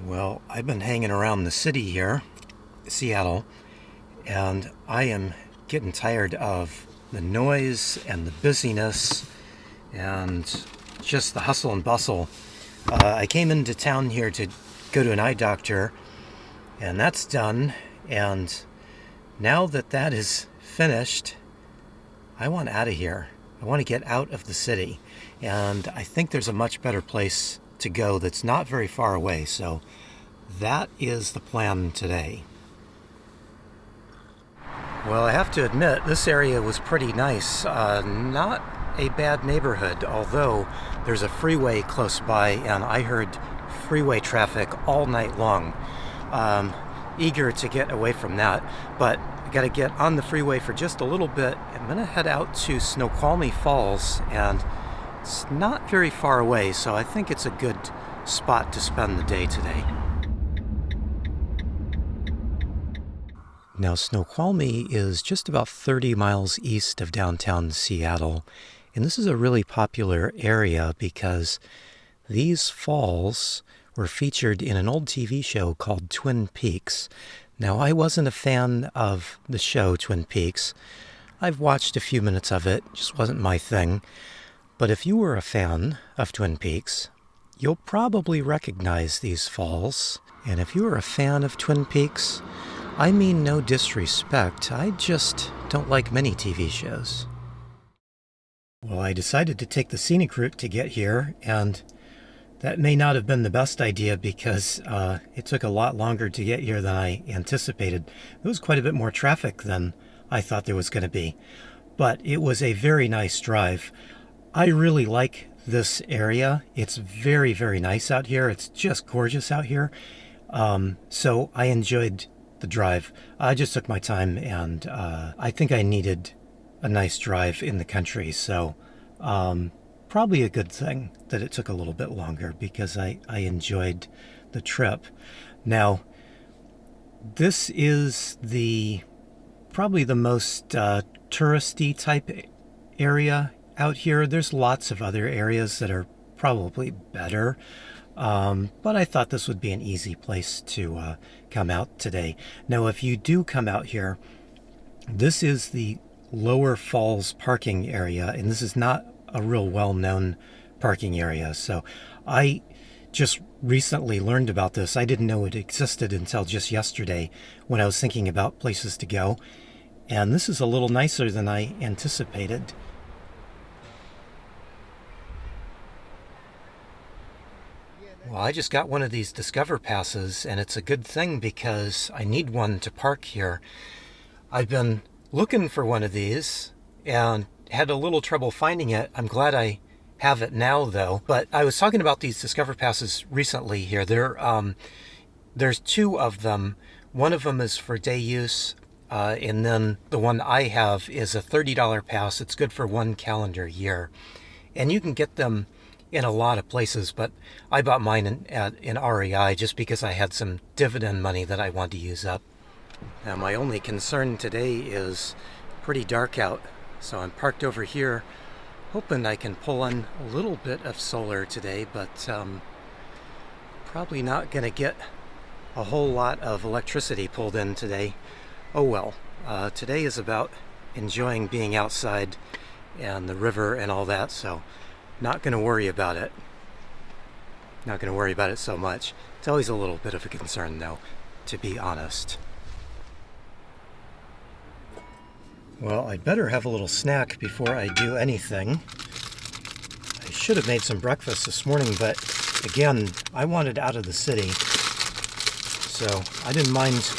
Well, I've been hanging around the city here, Seattle, and I am getting tired of the noise and the busyness and just the hustle and bustle. I came into town here to go to an eye doctor, and that's done. And now that that is finished, I want out of here. I want to get out of the city. And I think there's a much better place to go that's not very far away. So that is the plan today. Well, I have to admit, this area was pretty nice. Not a bad neighborhood, although there's a freeway close by, and I heard freeway traffic all night long. Eager to get away from that, but I got to get on the freeway for just a little bit. I'm going to head out to Snoqualmie Falls, and it's not very far away, so I think it's a good spot to spend the day today. Now, Snoqualmie is just about 30 miles east of downtown Seattle, and this is a really popular area because these falls were featured in an old TV show called Twin Peaks. Now, I wasn't a fan of the show Twin Peaks. I've watched a few minutes of it, just wasn't my thing. But if you were a fan of Twin Peaks, you'll probably recognize these falls. And if you were a fan of Twin Peaks, I mean no disrespect, I just don't like many TV shows. Well, I decided to take the scenic route to get here, and that may not have been the best idea because it took a lot longer to get here than I anticipated. There was quite a bit more traffic than I thought there was going to be, but it was a very nice drive. I really like this area. It's very, very nice out here. It's just gorgeous out here. So I enjoyed the drive. I just took my time, and I think I needed a nice drive in the country, so probably a good thing that it took a little bit longer because I enjoyed the trip. Now, this is probably the most touristy type area out here. There's lots of other areas that are probably better, but I thought this would be an easy place to come out today. Now, if you do come out here, this is the Lower Falls parking area, and this is not a real well-known parking area. So I just recently learned about this. I didn't know it existed until just yesterday when I was thinking about places to go. And this is a little nicer than I anticipated. Well, I just got one of these Discover passes, and it's a good thing because I need one to park here. I've been looking for one of these and had a little trouble finding it. I'm glad I have it now, though. But I was talking about these Discover passes recently here. There's two of them. One of them is for day use, and then the one I have is a $30 pass. It's good for 1 calendar year. And you can get them in a lot of places, but I bought mine in REI just because I had some dividend money that I wanted to use up. Now, my only concern today is pretty dark out, so I'm parked over here hoping I can pull on a little bit of solar today, but probably not going to get a whole lot of electricity pulled in today. Oh well, today is about enjoying being outside and the river and all that, so not going to worry about it. Not going to worry about it so much. It's always a little bit of a concern, though, to be honest. Well, I'd better have a little snack before I do anything. I should have made some breakfast this morning, but again, I wanted out of the city, so I didn't mind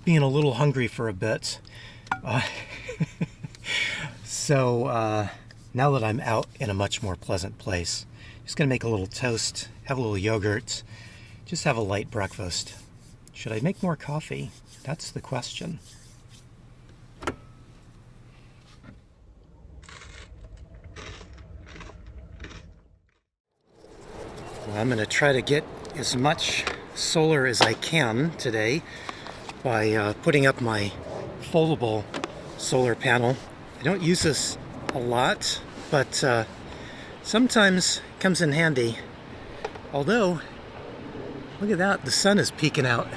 being a little hungry for a bit. So now that I'm out in a much more pleasant place, just going to make a little toast, have a little yogurt, just have a light breakfast. Should I make more coffee? That's the question. I'm going to try to get as much solar as I can today by putting up my foldable solar panel. I don't use this a lot, but sometimes it comes in handy. Although Look at that, the sun is peeking out.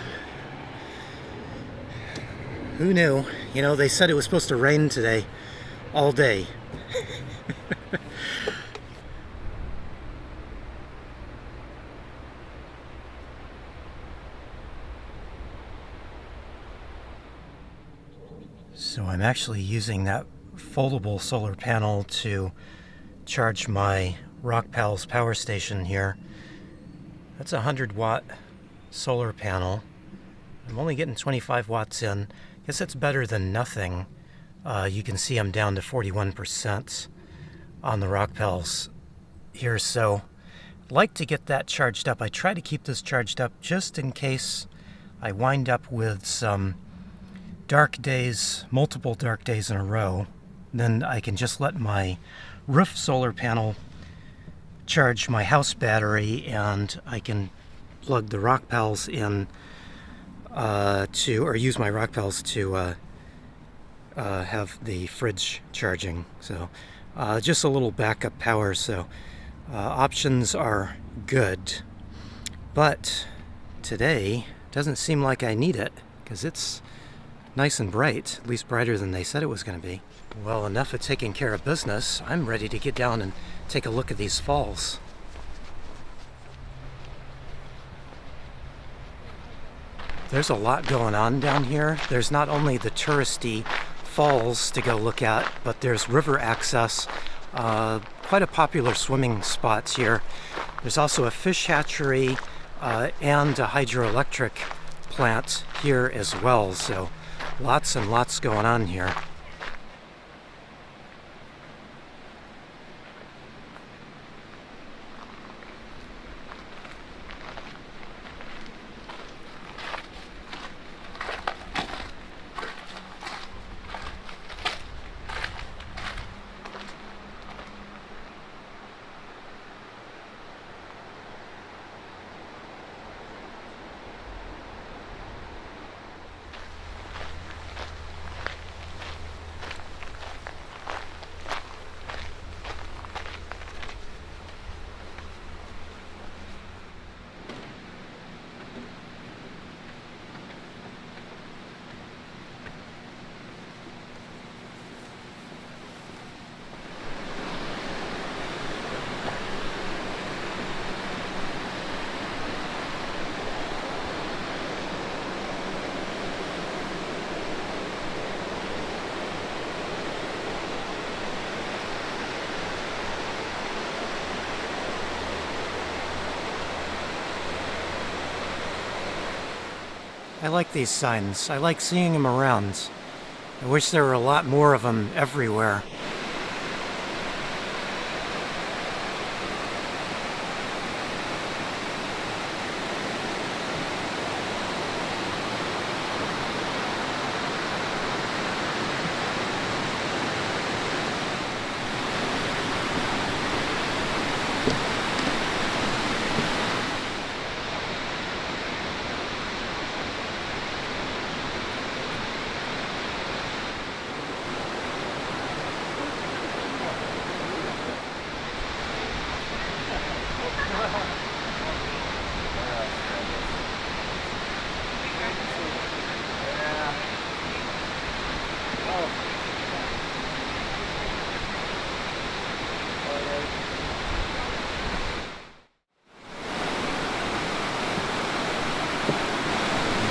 Who knew? You know, they said it was supposed to rain today, all day. So I'm actually using that foldable solar panel to charge my Rockpals power station here. That's a 100-watt solar panel. I'm only getting 25 watts in. I guess that's better than nothing. You can see I'm down to 41% on the Rockpals here, so I'd like to get that charged up. I try to keep this charged up just in case I wind up with some dark days, multiple dark days in a row. Then I can just let my roof solar panel charge my house battery, and I can plug the Rockpals in or use my Rockpals to have the fridge charging. So just a little backup power, so options are good. But today doesn't seem like I need it because it's nice and bright, at least brighter than they said it was going to be. Well, enough of taking care of business. I'm ready to get down and take a look at these falls. There's a lot going on down here. There's not only the touristy falls to go look at, but there's river access, quite a popular swimming spots here. There's also a fish hatchery and a hydroelectric plant here as well, so lots and lots going on here. I like these signs. I like seeing them around. I wish there were a lot more of them everywhere.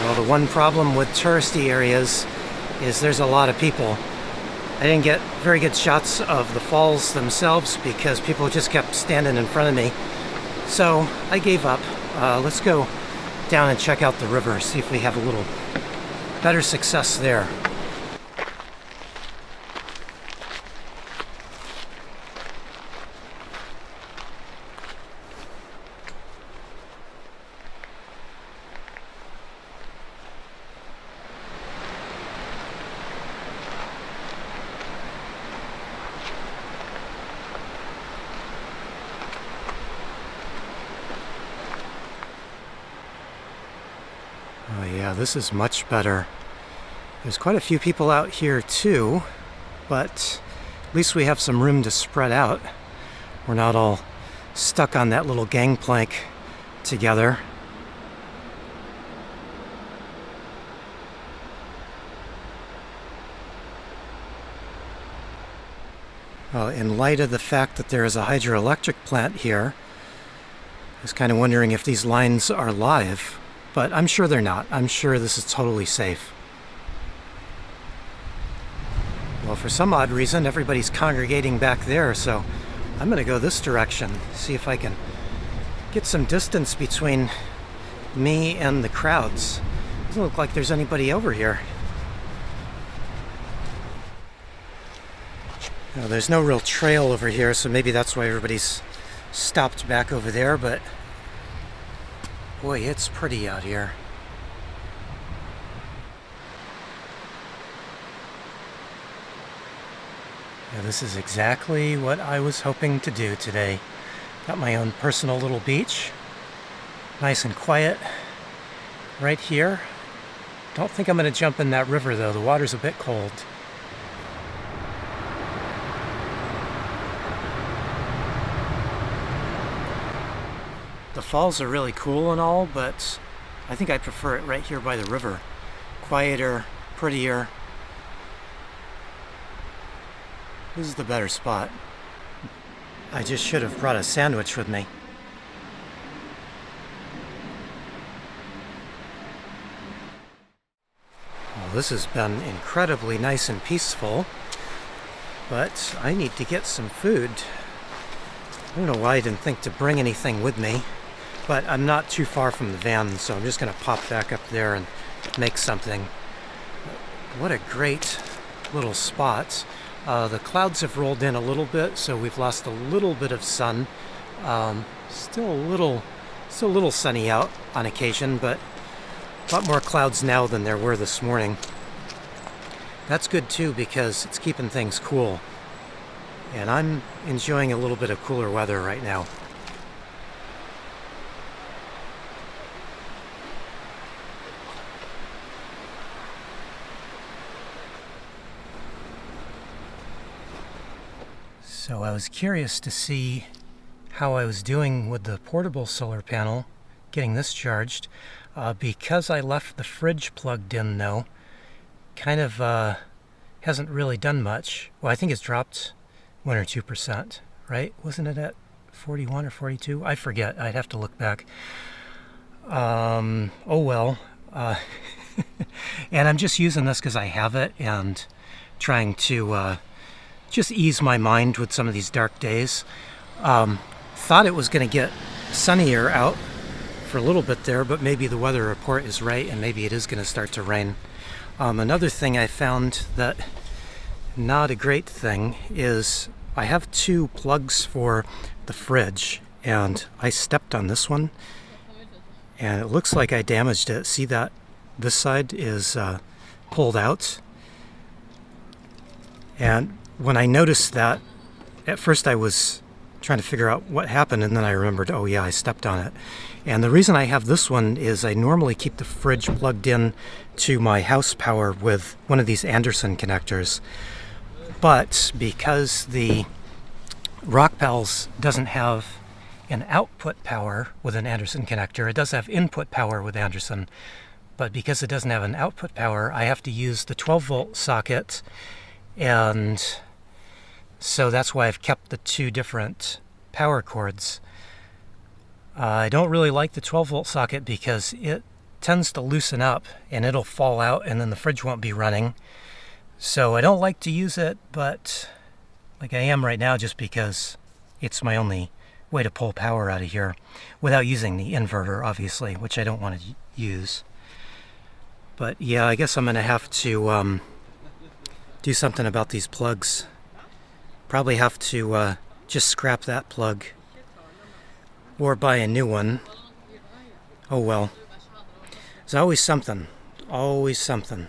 Well, the one problem with touristy areas is there's a lot of people. I didn't get very good shots of the falls themselves because people just kept standing in front of me. So I gave up. Let's go down and check out the river, see if we have a little better success there. Oh yeah, this is much better. There's quite a few people out here too, but at least we have some room to spread out. We're not all stuck on that little gangplank together. In light of the fact that there is a hydroelectric plant here, I was kind of wondering if these lines are live, but I'm sure they're not. I'm sure this is totally safe. Well, for some odd reason, everybody's congregating back there, so I'm going to go this direction, see if I can get some distance between me and the crowds. Doesn't look like there's anybody over here. Now, there's no real trail over here, so maybe that's why everybody's stopped back over there, but boy, it's pretty out here. Yeah, this is exactly what I was hoping to do today. Got my own personal little beach. Nice and quiet right here. Don't think I'm going to jump in that river though. The water's a bit cold. The falls are really cool and all, but I think I prefer it right here by the river. Quieter, prettier. This is the better spot. I just should have brought a sandwich with me. Well, this has been incredibly nice and peaceful, but I need to get some food. I don't know why I didn't think to bring anything with me, but I'm not too far from the van, so I'm just going to pop back up there and make something. What a great little spot. The clouds have rolled in a little bit, so we've lost a little bit of sun. Still a little sunny out on occasion, but a lot more clouds now than there were this morning. That's good too, because it's keeping things cool. And I'm enjoying a little bit of cooler weather right now. So I was curious to see how I was doing with the portable solar panel, getting this charged. Because I left the fridge plugged in though, kind of hasn't really done much. Well, I think it's dropped 1 or 2%, right? Wasn't it at 41 or 42? I forget. I'd have to look back. Oh well. And I'm just using this because I have it and trying to just ease my mind with some of these dark days. Thought it was going to get sunnier out for a little bit there, but maybe the weather report is right and maybe it is going to start to rain. Another thing I found that not a great thing is I have 2 plugs for the fridge and I stepped on this one and it looks like I damaged it. See that this side is pulled out, and when I noticed that, at first I was trying to figure out what happened, and then I remembered, oh yeah, I stepped on it. And the reason I have this one is I normally keep the fridge plugged in to my house power with one of these Anderson connectors. But because the Rock Pals doesn't have an output power with an Anderson connector, it does have input power with Anderson. But because it doesn't have an output power, I have to use the 12-volt socket, and so that's why I've kept the 2 different power cords. I don't really like the 12-volt socket because it tends to loosen up and it'll fall out and then the fridge won't be running. So I don't like to use it, but like I am right now, just because it's my only way to pull power out of here without using the inverter, obviously, which I don't want to use. But yeah, I guess I'm going to have to do something about these plugs. Probably have to just scrap that plug or buy a new one. Oh well. There's always something. Always something.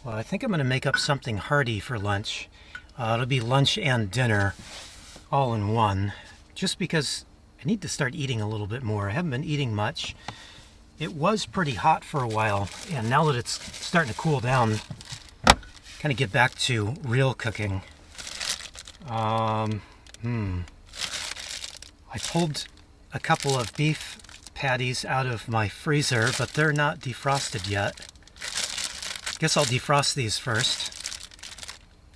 Well, I think I'm going to make up something hearty for lunch. It'll be lunch and dinner all in one, just because I need to start eating a little bit more. I haven't been eating much. It was pretty hot for a while, and now that it's starting to cool down, kind of get back to real cooking. I pulled a couple of beef patties out of my freezer, but they're not defrosted yet. Guess I'll defrost these first.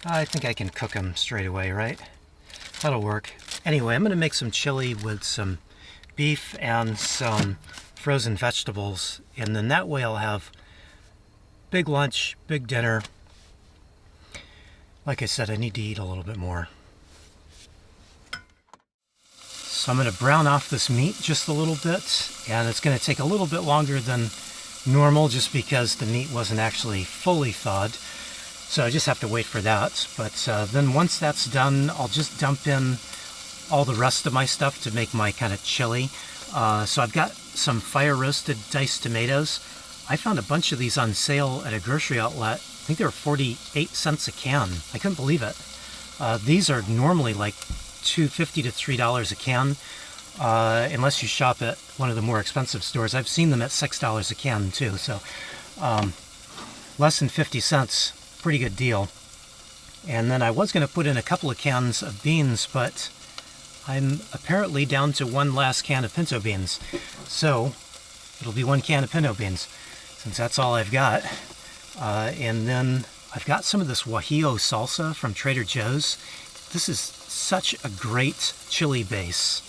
I think I can cook them straight away, right? That'll work. Anyway, I'm going to make some chili with some beef and some frozen vegetables, and then that way I'll have big lunch, big dinner. Like I said, I need to eat a little bit more. So I'm going to brown off this meat just a little bit, and it's going to take a little bit longer than normal just because the meat wasn't actually fully thawed. So I just have to wait for that. But then once that's done, I'll just dump in all the rest of my stuff to make my kind of chili. So I've got some fire roasted diced tomatoes. I found a bunch of these on sale at a grocery outlet. I think they were 48 cents a can. I couldn't believe it. These are normally like $2.50 to $3 a can, unless you shop at one of the more expensive stores. I've seen them at $6 a can too, so less than 50 cents, pretty good deal. And then I was going to put in a couple of cans of beans, but I'm apparently down to one last can of pinto beans. So it'll be one can of pinto beans, since that's all I've got. And then I've got some of this guajillo salsa from Trader Joe's. This is such a great chili base.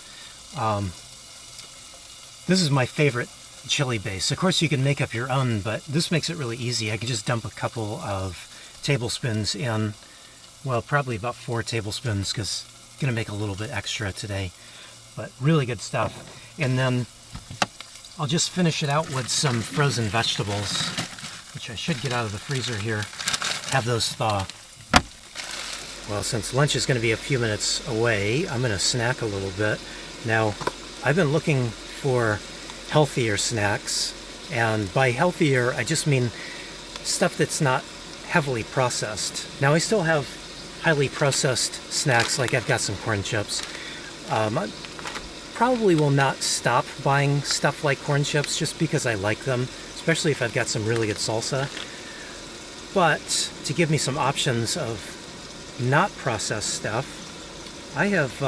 This is my favorite chili base. Of course, you can make up your own, but this makes it really easy. I can just dump a couple of tablespoons in. Well, probably about 4 tablespoons, because I'm going to make a little bit extra today. But really good stuff. And then I'll just finish it out with some frozen vegetables, which I should get out of the freezer here. Have those thaw. Well, since lunch is going to be a few minutes away, I'm going to snack a little bit. Now, I've been looking for healthier snacks, and by healthier, I just mean stuff that's not heavily processed. Now, I still have highly processed snacks, like I've got some corn chips. I probably will not stop buying stuff like corn chips just because I like them, especially if I've got some really good salsa. But to give me some options of not processed stuff, I have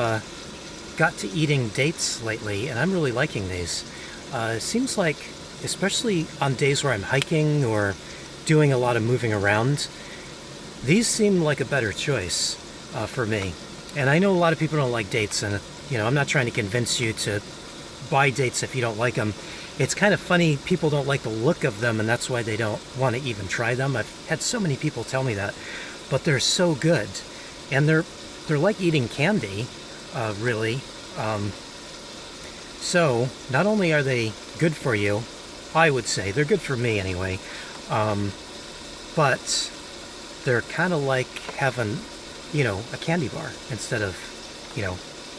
got to eating dates lately, and I'm really liking these. It seems like, especially on days where I'm hiking or doing a lot of moving around, these seem like a better choice for me. And I know a lot of people don't like dates, and I'm not trying to convince you to buy dates if you don't like them. It's kind of funny, people don't like the look of them, and that's why they don't want to even try them. I've had so many people tell me that. But they're so good, and they're like eating candy, really. So not only are they good for you, I would say they're good for me anyway, but they're kind of like having, a candy bar instead of,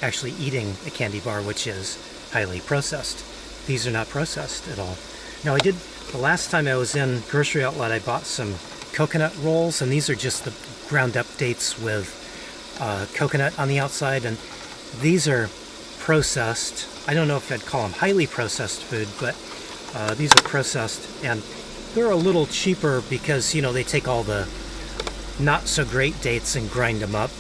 actually eating a candy bar, which is highly processed. These are not processed at all. Now, the last time I was in grocery outlet, I bought some coconut rolls, and these are just the ground up dates with coconut on the outside, and these are processed. I don't know if I'd call them highly processed food, but these are processed, and they're a little cheaper because they take all the not so great dates and grind them up,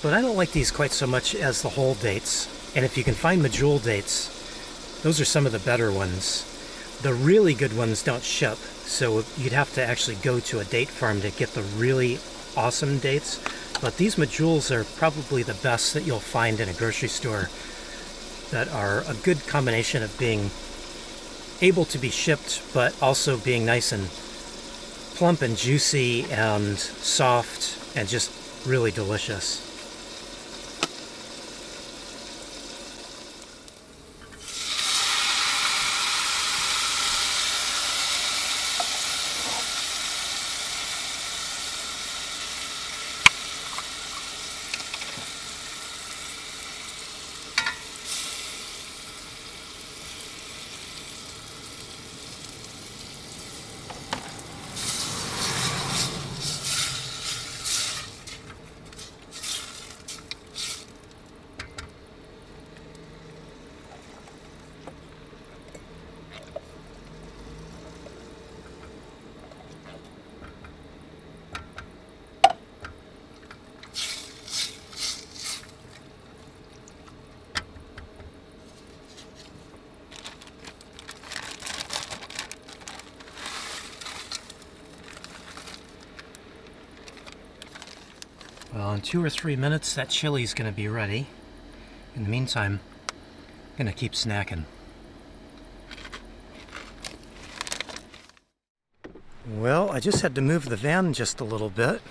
but I don't like these quite so much as the whole dates. And if you can find medjool dates, those are some of the better ones. The really good ones don't ship, so you'd have to actually go to a date farm to get the really awesome dates. But these medjools are probably the best that you'll find in a grocery store, that are a good combination of being able to be shipped, but also being nice and plump and juicy and soft and just really delicious. Well, in 2 or 3 minutes, that chili's going to be ready. In the meantime, I'm going to keep snacking. Well, I just had to move the van just a little bit.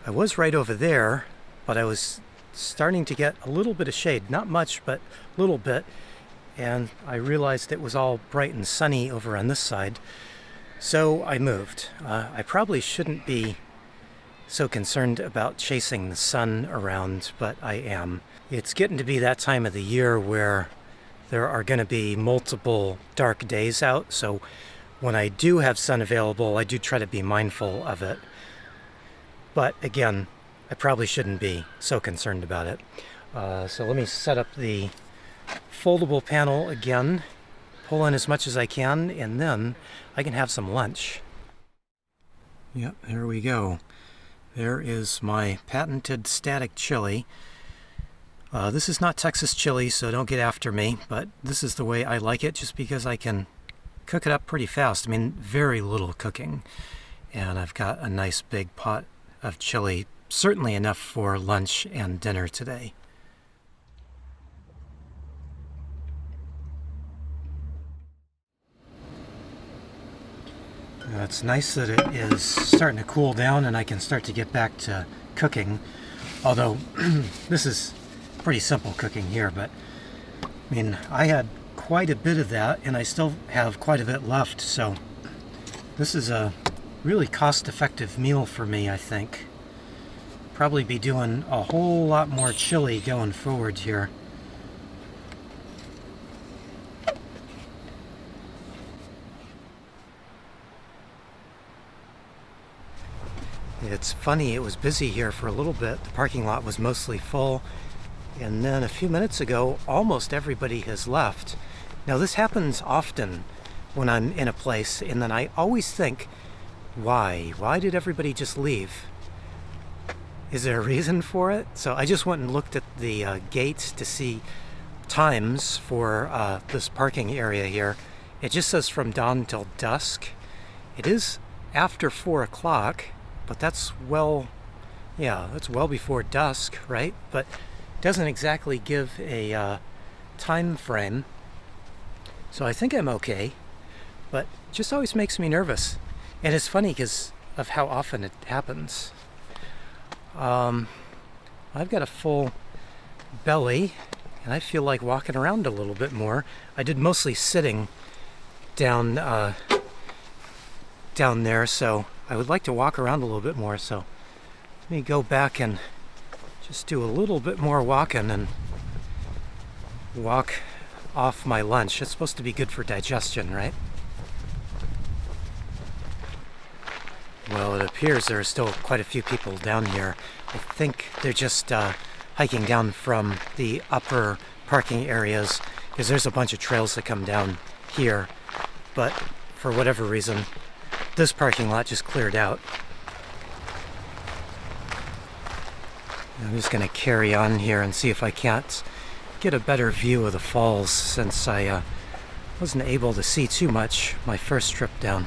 I was right over there, but I was starting to get a little bit of shade. Not much, but a little bit. And I realized it was all bright and sunny over on this side. So I moved. I probably shouldn't be so concerned about chasing the sun around, but I am. It's getting to be that time of the year where there are going to be multiple dark days out, so when I do have sun available, I do try to be mindful of it. But again, I probably shouldn't be so concerned about it. So let me set up the foldable panel again, pull in as much as I can, and then I can have some lunch. Yep, there we go. There is my patented static chili. This is not Texas chili, so don't get after me, but this is the way I like it just because I can cook it up pretty fast. I mean, very little cooking. And I've got a nice big pot of chili, certainly enough for lunch and dinner today. It's nice that it is starting to cool down and I can start to get back to cooking. Although, this is pretty simple cooking here, but I mean, I had quite a bit of that and I still have quite a bit left, so this is a really cost-effective meal for me, I think. Probably be doing a whole lot more chili going forward here. It's funny, it was busy here for a little bit. The parking lot was mostly full. And then a few minutes ago, almost everybody has left. Now this happens often when I'm in a place, and then I always think, why? Why did everybody just leave? Is there a reason for it? So I just went and looked at the gates to see times for this parking area here. It just says from dawn till dusk. It is after 4 o'clock. But that's well before dusk, right? But it doesn't exactly give a time frame. So I think I'm okay, but it just always makes me nervous. And it's funny because of how often it happens. I've got a full belly, and I feel like walking around a little bit more. I did mostly sitting down there, so I would like to walk around a little bit more, so let me go back and just do a little bit more walking and walk off my lunch. It's supposed to be good for digestion, right? Well, it appears there are still quite a few people down here. I think they're just hiking down from the upper parking areas, because there's a bunch of trails that come down here, but for whatever reason, this parking lot just cleared out. I'm just going to carry on here and see if I can't get a better view of the falls, since I wasn't able to see too much my first trip down.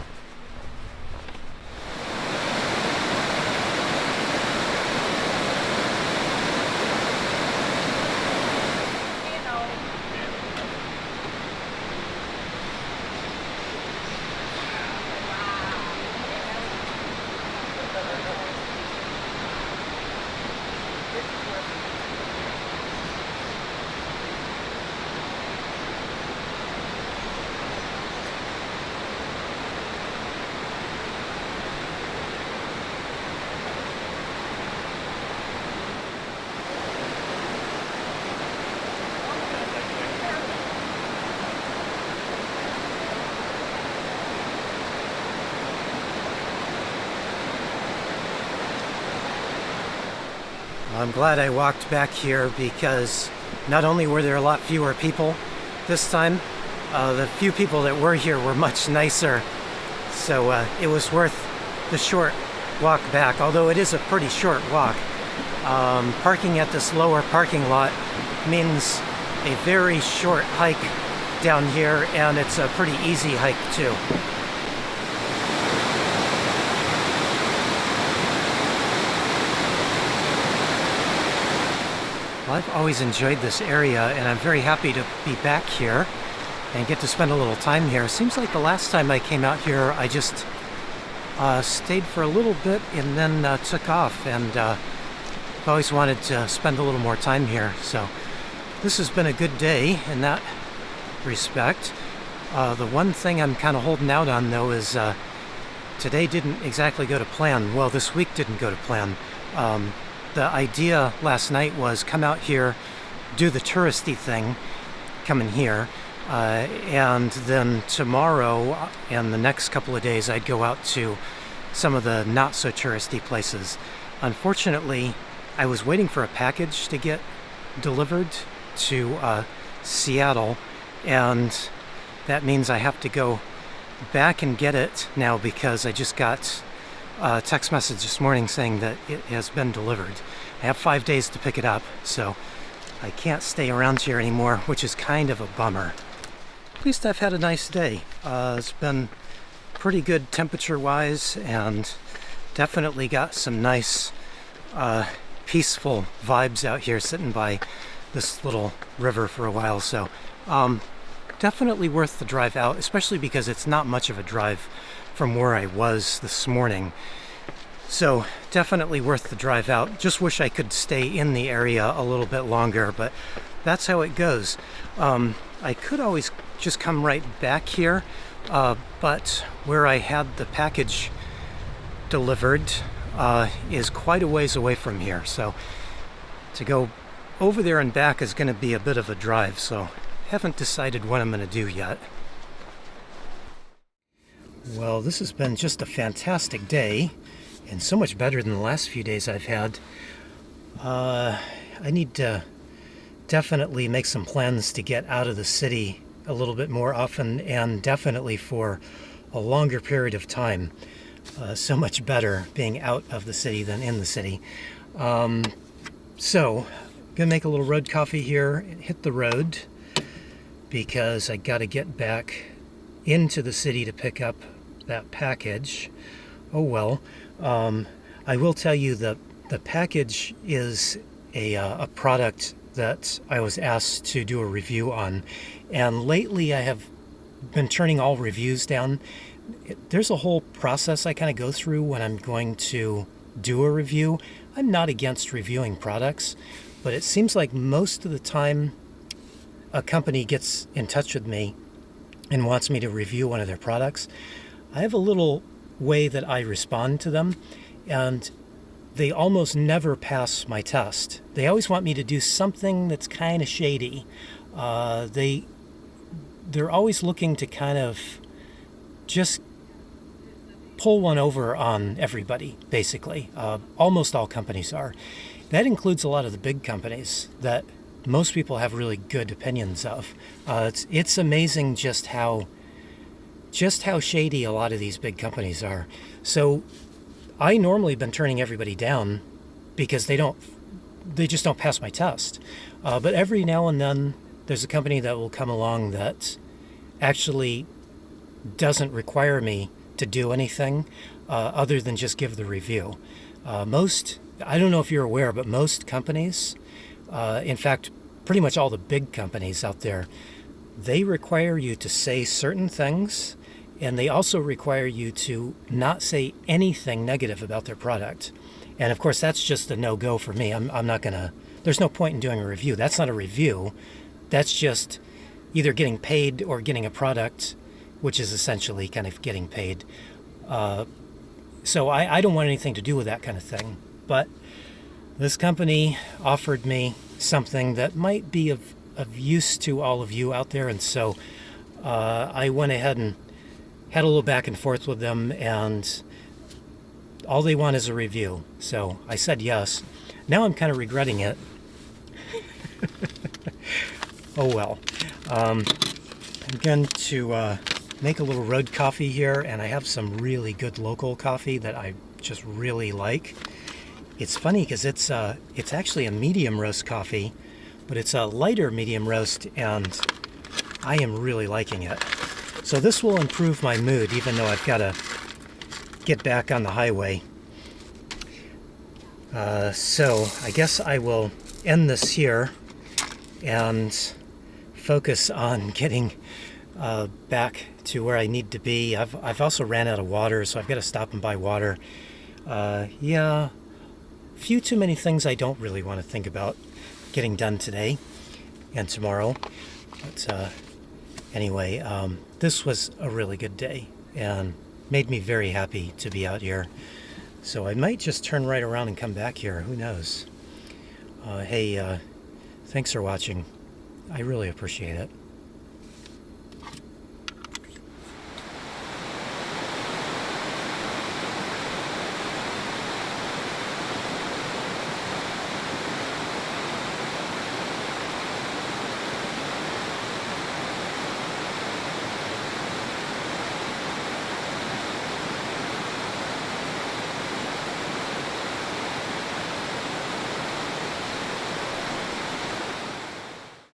I'm glad I walked back here because not only were there a lot fewer people this time, the few people that were here were much nicer. So it was worth the short walk back, although it is a pretty short walk. Parking at this lower parking lot means a very short hike down here, and it's a pretty easy hike too. I've always enjoyed this area, and I'm very happy to be back here and get to spend a little time here. Seems like the last time I came out here, I just stayed for a little bit and then took off, and I've always wanted to spend a little more time here. So this has been a good day in that respect. The one thing I'm kind of holding out on, though, is today didn't exactly go to plan. Well, this week didn't go to plan. The idea last night was come out here, do the touristy thing, come in here, and then tomorrow and the next couple of days I'd go out to some of the not so touristy places. Unfortunately, I was waiting for a package to get delivered to Seattle, and that means I have to go back and get it now because I just got a text message this morning saying that it has been delivered. I have 5 days to pick it up, so I can't stay around here anymore, which is kind of a bummer. At least I've had a nice day. It's been pretty good temperature-wise, and definitely got some nice peaceful vibes out here sitting by this little river for a while. So definitely worth the drive out, especially because it's not much of a drive from where I was this morning. So definitely worth the drive out. Just wish I could stay in the area a little bit longer, but that's how it goes. I could always just come right back here, but where I had the package delivered is quite a ways away from here. So to go over there and back is going to be a bit of a drive, so haven't decided what I'm going to do yet. Well, this has been just a fantastic day, and so much better than the last few days I've had. I need to definitely make some plans to get out of the city a little bit more often, and definitely for a longer period of time. So much better being out of the city than in the city. So, gonna make a little road coffee here, hit the road, because I gotta get back into the city to pick up that package. Oh well. I will tell you that the package is a product that I was asked to do a review on, and lately I have been turning all reviews down. There's a whole process I kind of go through when I'm going to do a review. I'm not against reviewing products, but it seems like most of the time a company gets in touch with me and wants me to review one of their products. I have a little way that I respond to them, and they almost never pass my test. They always want me to do something that's kind of shady. They're always looking to kind of just pull one over on everybody, basically. Almost all companies are. That includes a lot of the big companies that most people have really good opinions of. It's amazing just how shady a lot of these big companies are. So I normally have been turning everybody down because they just don't pass my test. But every now and then there's a company that will come along that actually doesn't require me to do anything other than just give the review. I don't know if you're aware, but most companies, in fact, pretty much all the big companies out there, they require you to say certain things, and they also require you to not say anything negative about their product. And of course, that's just a no-go for me. I'm not gonna, there's no point in doing a review. That's not a review. That's just either getting paid or getting a product, which is essentially kind of getting paid. So I don't want anything to do with that kind of thing. But this company offered me something that might be of use to all of you out there. And so I went ahead and had a little back and forth with them, and all they want is a review. So I said yes. Now I'm kind of regretting it. Oh well. I'm going to make a little road coffee here, and I have some really good local coffee that I just really like. It's funny because it's actually a medium roast coffee, but it's a lighter medium roast, and I am really liking it. So this will improve my mood, even though I've got to get back on the highway. So I guess I will end this here and focus on getting back to where I need to be. I've also ran out of water, so I've got to stop and buy water. Yeah, few too many things I don't really want to think about getting done today and tomorrow. But anyway, this was a really good day and made me very happy to be out here. So I might just turn right around and come back here. Who knows? Hey, thanks for watching. I really appreciate it.